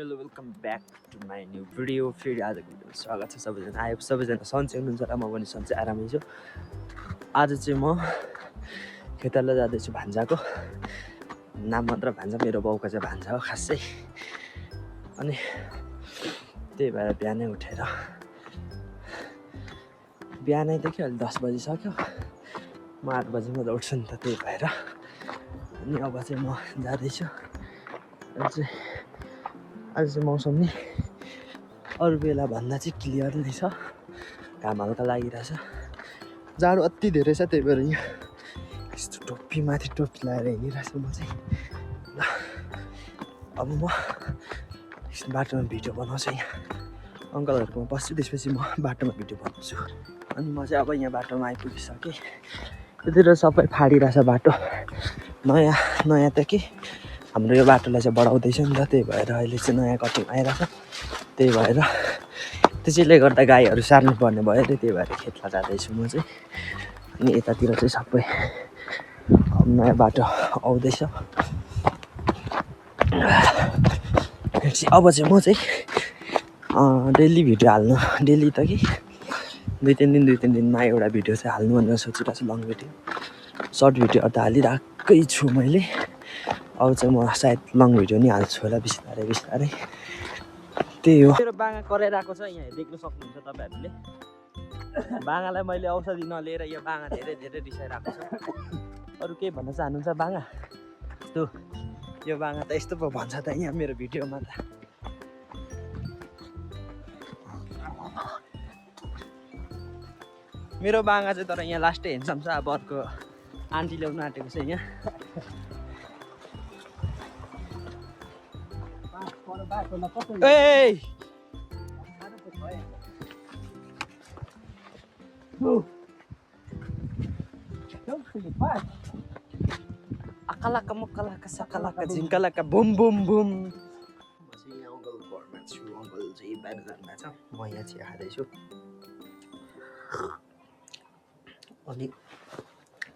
Hello welcome back to my new video. फेरि आजको भिडियोमा स्वागत छ सबैजना। आयो सबैजना सन्चै हुनुहुन्छ र म पनि सन्चै आरामै छु। आज चाहिँ म खेताला जाँदैछु भान्जाको। नाम मात्र भान्जा, मेरो बाउको चाहिँ भान्जा हो खासै। अनि त्यही भएर बिहानै उठेर बिहानैदेखि अहिले 10 बजिसक्यो। म 8 बजी मात्रै उठ्छु नि त, त्यही भएर। अनि अब चाहिँ म जाँदैछु। आज चाहिँ मौसम नि अरू बेला भन्दा चाहिँ क्लियर नै छ। घाम हल्का लागिरहेछ। जाडो अति धेरै छ, त्यही भएर यहाँ यस्तो टोपी माथि टोपी लगाएर हिँडिरहेछु म चाहिँ। ल अब म बाटोमा भिडियो बनाउँछु। यहाँ अङ्कलहरूकोमा बस्छु, त्यसपछि म बाटोमा भिडियो बनाउँछु। अनि म चाहिँ अब यहाँ बाटोमा आइपुगिसकेँ। यतिर सबै फाडिरहेछ बाटो। नयाँ त के हाम्रो यो बाटोलाई चाहिँ बढाउँदैछ नि त, त्यही भएर अहिले चाहिँ नयाँ कटिङ आइरहेछ। त्यही भएर त्यसैले गर्दा गाईहरू सार्नु पर्ने भयो अरे, त्यही भएर खेतमा जाँदैछु म चाहिँ। अनि यतातिर चाहिँ सबै नयाँ बाटो आउँदैछ। अब चाहिँ म चाहिँ डेली भिडियो हाल्नु, डेली त कि 2-3 दिनमा एउटा भिडियो चाहिँ हाल्नु भनेर सोचिरहेको छु। लङ भिडियो, सर्ट भिडियोहरू त हालिरहेकै छु मैले। अब चाहिँ म सायद लङ भिडियो नि हाल्छु होला बिस्तारै। त्यही हो। मेरो बाँगा कराइरहेको छ, यहाँ देख्न सक्नुहुन्छ तपाईँहरूले। बाँगालाई मैले औषधि नलिएर यो बाँगा धेरै रिसाइरहेको छ। अरू केही भन्न चाहनुहुन्छ बाँगा? यस्तो यो बाँगा त यस्तो पो भन्छ त यहाँ मेरो भिडियोमा त। मेरो बाँगा चाहिँ तर यहाँ लास्टै हेन्सम छ। अब अर्को आन्टी ल्याउनु आँटेको छ यहाँ। ए अकलाका मकलाका सकलाका झिङ्कलाका बुम बुम बुम। म चाहिँ यहाँ अङ्कलको घरमा छु। अङ्कल चाहिँ बाहिर जानुभएको छ, म यहाँ चिया खाँदैछु। अनि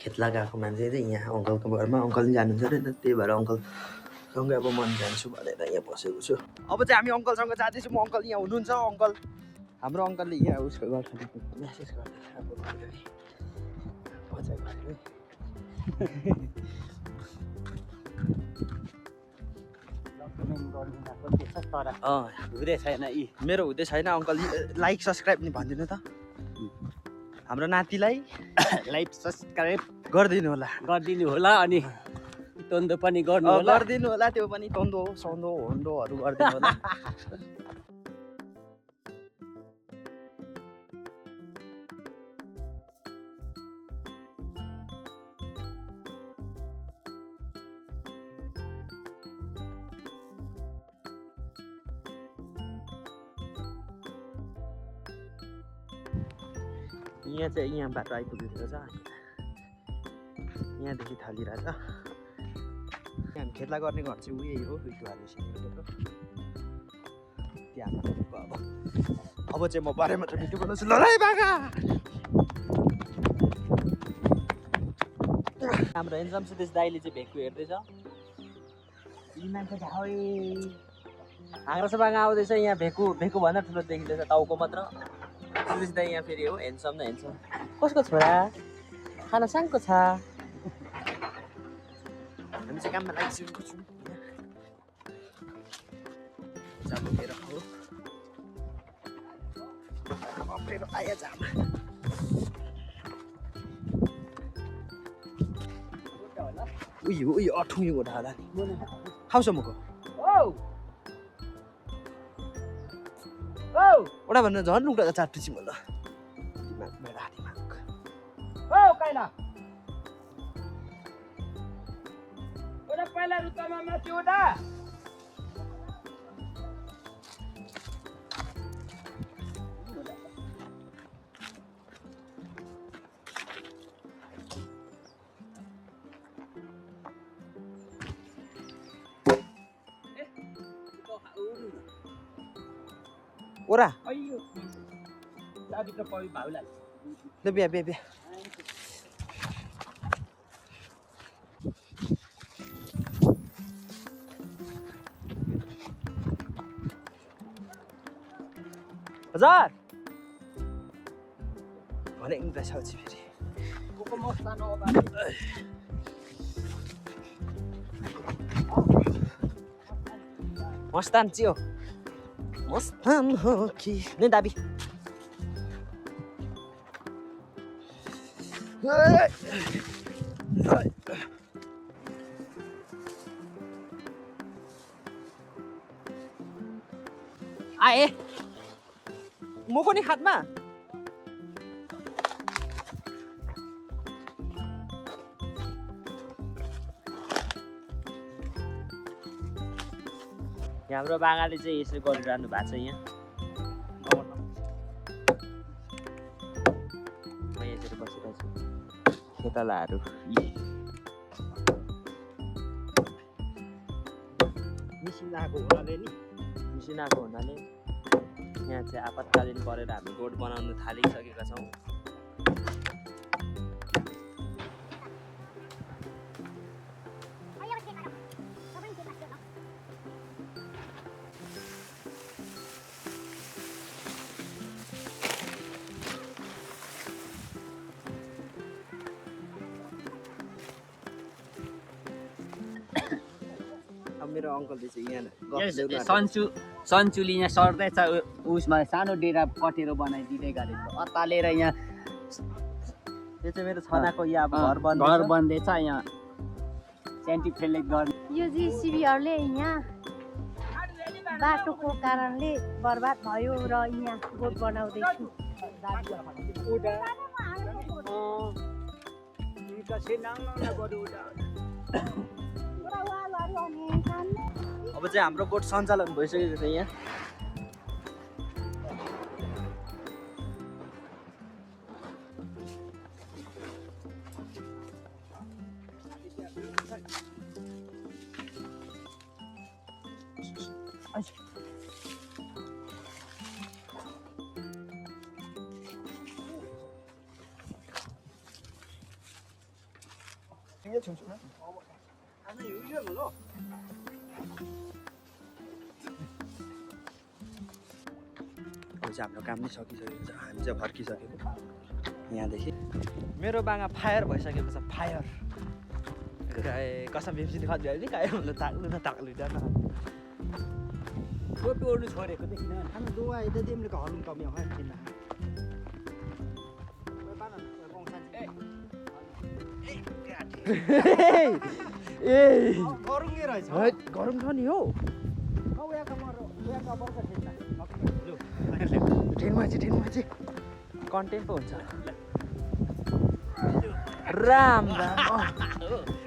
खेतला गएको मान्छे चाहिँ यहाँ अङ्कलको घरमा, अङ्कल पनि जानुहुन्छ अरे, त्यही भएर अङ्कलसँगै अब म जान्छु भनेर यहाँ बसेको छु। अब चाहिँ हामी अङ्कलसँग जाँदैछु म। अङ्कल यहाँ हुनुहुन्छ। अङ्कल हाम्रो अङ्कलले यहाँ उसको गर्छ मेसेज गर्दैछ। अब हुँदै छैन यी मेरो हुँदै छैन। अङ्कल लाइक सब्सक्राइब नि भनिदिनु त हाम्रो नातिलाई। लाइक सब्सक्राइब गरिदिनु होला। अनि तोन्दो पनि गरिदिनु होला। त्यो पनि तोन्दो सौन्दो होन्डोहरू गरिदिनु होला। यहाँ चाहिँ यहाँ बाटो आइपुगेको छ। यहाँदेखि थालिरहेछ। यहाँ खेतला गर्ने घर चाहिँ उयो हो, त्यहाँ अब चाहिँ म बारे मात्र भिडियो बनाउँछु। ल बागा हाम्रो हेन्सम सुदेश दाइले चाहिँ भेकु हेर्दैछ। हाँग्रास बागा आउँदैछ। यहाँ भेकु भन्दा ठुलो देखिँदैछ, टाउको मात्र। सुदेश दाइ यहाँ फेरि हो हेन्सम न हेन्सम। कसको छोरा? खाना साङको छ। हामी चाहिँ काममा लागिसकेको छौँ। मेरो हो मेरो आया जामा। उयो अठुङ्यो गोठा होला नि खाउँसम्मको ओडा भनेर झन् लुक्टा चाट्छु छि म। ल पहिला रुचामा माथि उठा। ओरा अयो दादी त पइ भाउला। ल बिया हजार भने इङ्ग्लिस आउँछ फेरि मस्तान चियो मस्तान हो कि नै दाबी आए मोको नि हातमा हाम्रो बागाले चाहिँ यसो गरिरहनु भएको छ यहाँ म यसरी बसिरहेको छु खेतलाहरू मिसिन आएको हुनाले नि मिसिन आएको हुनाले यहाँ चाहिँ आपतकालीन परेर हामी रोड बनाउन थालिसकेका छौँ मेरो अङ्कलले चाहिँ यहाँ सन्चुली यहाँ सर्दैछ उसमा सानो डेरा कटेर बनाइदिँदै गरेको अतालेर यहाँ यो चाहिँ मेरो छनाको यहाँ अब घर बन्दैछ यहाँ सेन्टिफेलले गर्ने यो जिसिबीहरूले यहाँ बाटोको कारणले बर्बाद भयो र यहाँ रोड बनाउँदैछु अब चाहिँ हाम्रो बोट सञ्चालन भइसकेको छ यहाँ हाम्रो काम नै सकिसकेको छ हामी चाहिँ फर्किसकेको यहाँदेखि मेरो बाङा फायर भइसकेको छ फायर कसम भेप्सी खत भयो नि कायो ताक्नु न ताक्नु न टोटोहरू छोडेको देखिन Ano dua itu dia mereka halung kami yang hari ini. Gorong ni rai. गरम छ नि हो Kau yang kamar ka थिएन. ट्रेनमा चाहिँ कन्टेन्ट पो हुन्छ राम राम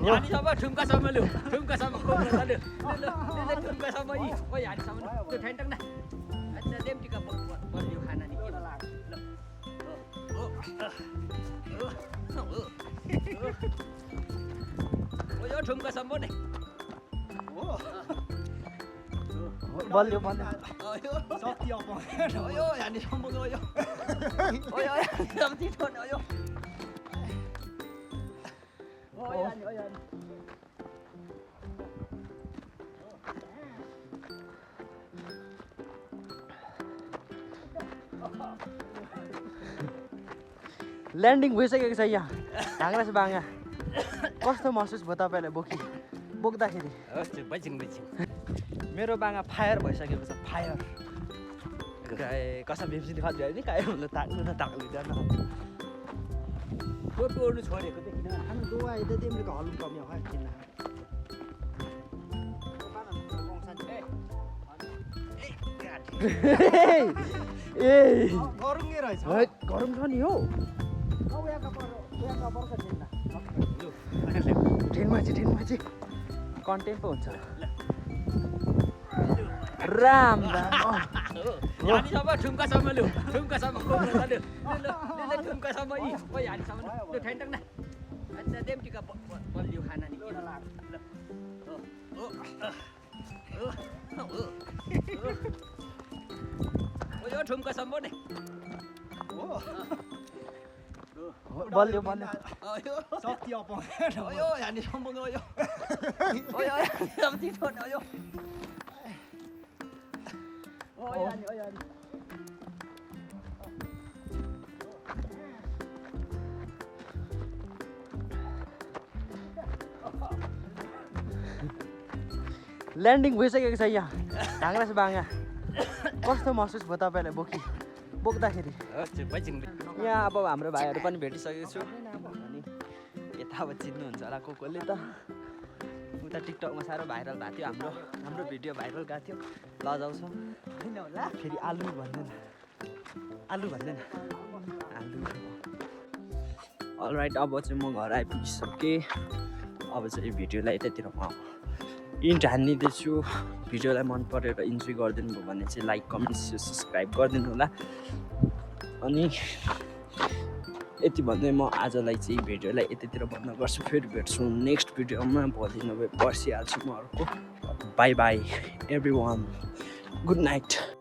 हानीसम्म ठुम्कासम्म लु ठुम्कासम्म ठुम्कासम्म यी ओइ हानीसम्म त्यो ठ्यान्टक न अच्छा देमटिका बलियो खाना नि ओ यो ठुम्कासम्म नै बलियो Sakti apa? यो हानीसम्म गयो ओइ ओइ हानी ठोन यो ओइ हानी ल्यान्डिङ भइसकेको छ यहाँ ढाङ्ग्रा छ बाङ्गा कस्तो महसुस भयो तपाईँलाई बोक्दाखेरि बजिङ मेरो बाङ्गा फायर भइसकेको छ फायर कसम भेप्सी खत भयो नि कायो ताक्नु न ताक्नु टोटोहरू छोडेको देखिन Ano dua itu dia mereka halung kami yang hari ini. Gorong ni rai. गरम छ नि हो Kau yang kamar ka थिएन. ट्रेनमा चाहिँ कन्टेन्ट पो हुन्छ राम राम हानीसम्म ठुम्कासम्म लु ठुम्कासम्म ठुम्कासम्म यी ओइ हानीसम्म त्यो ठ्यान्टक न अच्छा देमटिका बलियो खाना नि ओ यो ठुम्कासम्म नै बलियो Sakti apa? यो हानीसम्म गयो ओइ ओइ हानी ठोन यो ओइ हानी ल्यान्डिङ भइसकेको छ यहाँ ढाङ्ग्रा बाङ्गा कस्तो महसुस भयो तपाईँलाई बोक्दाखेरि यहाँ अब हाम्रो भाइहरू पनि भेटिसकेको छु अनि यता अब चिन्नुहुन्छ होला कसले त उता टिकटकमा साह्रो भाइरल भएको थियो हाम्रो भिडियो भाइरल गएको थियो लजाउँछ होइन होला फेरि आलु भन्दैन आलु अलराइट अब चाहिँ म घर आइपुगिसकेँ अब चाहिँ भिडियोलाई यतातिर म इन्ट हान्दिँदैछु भिडियोलाई मन परेर इन्जोय गरिदिनु भयो भने चाहिँ लाइक कमेन्ट सब्सक्राइब गरिदिनु होला अनि यति भन्दै म आजलाई चाहिँ भिडियोलाई यतितिर बन्द गर्छु फेरि भेट्छु नेक्स्ट भिडियोमा भोलि नभए पर्सि हाल्छु म अर्को by by every one good night